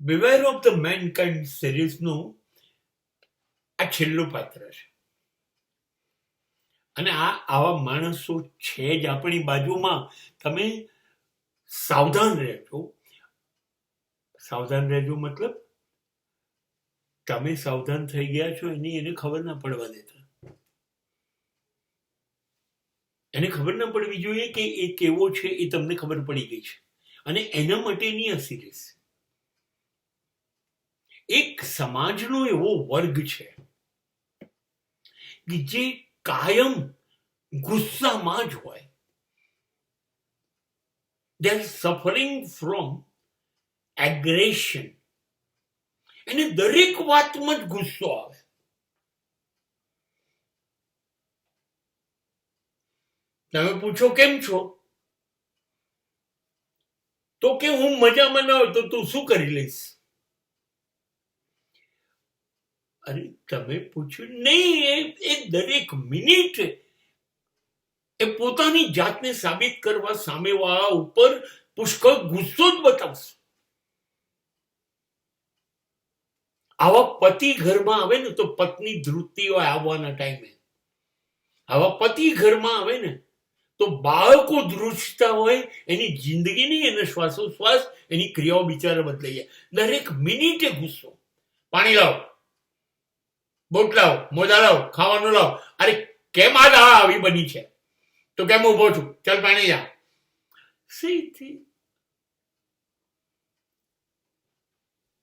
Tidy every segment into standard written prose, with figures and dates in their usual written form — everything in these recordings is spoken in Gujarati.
બિવેર ઓફ ધ મેનકાઇન્ડ સિરીઝનું આ છેલ્લું પાત્ર છે અને આવા માણસો છે જ આપણી બાજુમાં. તમે સાવધાન રહેજો. સાવધાન રહેજો મતલબ તમે સાવધાન થઈ ગયા છો એની એને ખબર ના પડવા દેતા. એને ખબર ના પડવી જોઈએ કે એ કેવો છે એ તમને ખબર પડી ગઈ છે અને એના માટેની આ સિરીઝ. એક સમાજનો એવો વર્ગ છે કે જે કાયમ ગુસ્સામાં જ હોય. They are suffering from aggression. એને દરેક વાતમાં જ ગુસ્સો આવે. તમે પૂછો કેમ છો તો કે હું મજામાં ના હોય તો તું શું કરી લઈશ. અરે તમે પૂછ્યું નહીં, એ દરેક મિનિટ એ પોતાની જાતને સાબિત કરવા સામેવાળા ઉપર પુષ્કળ ગુસ્સો જ બતાવશે. આવા પતિ ઘરમાં આવે ને તો પત્ની ધ્રુતી હોય આવવાના ટાઈમે. આવા પતિ ઘરમાં આવે ને તો બાળકો ધ્રુજતા હોય. એની જિંદગી નહીં, એના શ્વાસોશ્વાસ, એની ક્રિયાઓ બિચારા બદલાઈ જાય. દરેક મિનિટે ગુસ્સો. પાણી લાવો, બોટ લાવો, મોજા લાવો, ખાવાનું લાવો. અરે કેમ આ દાળ આવી બની છે તો કેમ ઉભો છું, ચાલ પાણી જા.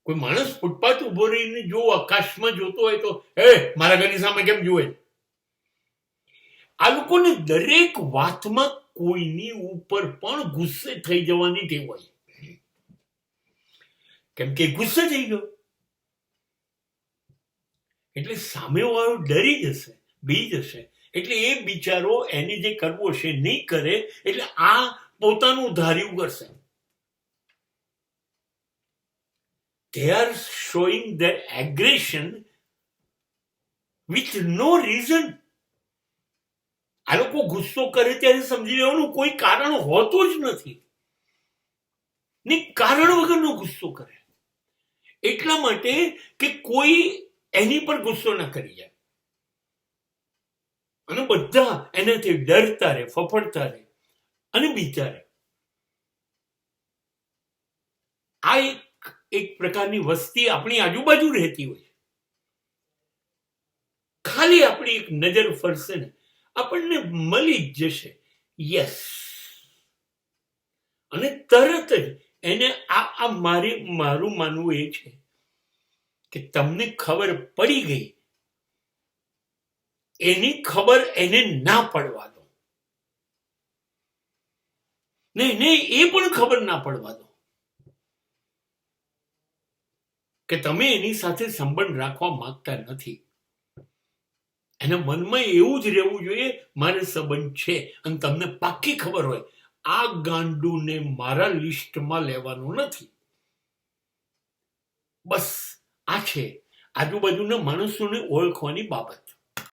કોઈ માણસ ફૂટપાથ ઉભો રહીને જો આકાશમાં જોતો હોય તો મારા ઘરની સામે કેમ જુએ. આ લોકોને દરેક વાતમાં કોઈની ઉપર પણ ગુસ્સે થઈ જવાની ટેવ હોય. કેમ કે ગુસ્સે થઈ ગયો એટલે સામેવાળો ડરી જશે, બી જશે. એટલે એ બિચારો એને જે કરવો છે નહીં કરે એટલે આ પોતાનું ધાર્યું કરશે. They are showing their aggression with no reason. આ લોકો ગુસ્સો કરે ત્યારે સમજી લેવાનું કોઈ કારણ હોતું જ નથી ને કારણ વગરનો ગુસ્સો કરે એટલા માટે કે કોઈ એની પર ગુસ્સો ના કરી જાય અને બધા એનાથી ડરતા રહે, ફફડતા રહે અને બીતા રહે. આ એક પ્રકારની વસ્તી આપણી આજુબાજુ રહેતી હોય. ખાલી આપણી એક નજર ફરશે ને આપણને મળી જ જશે. યસ, અને તરત જ એને મારું માનવું એ છે કે તમને ખબર પડી ગઈ, એની ખબર એને ના પડવા દો ને એને એ પણ ખબર ના પડવા દો કે તમે એની સાથે સંબંધ રાખવા માંગતા નથી. એના મનમાં એવું જ રહેવું જોઈએ મારે સંબંધ છે અને તમને પાક્કી ખબર હોય આ ગાંડુને મારા લિસ્ટમાં લેવાનું નથી. બસ આ છે આજુબાજુના માણસોને ઓળખવાની બાબત.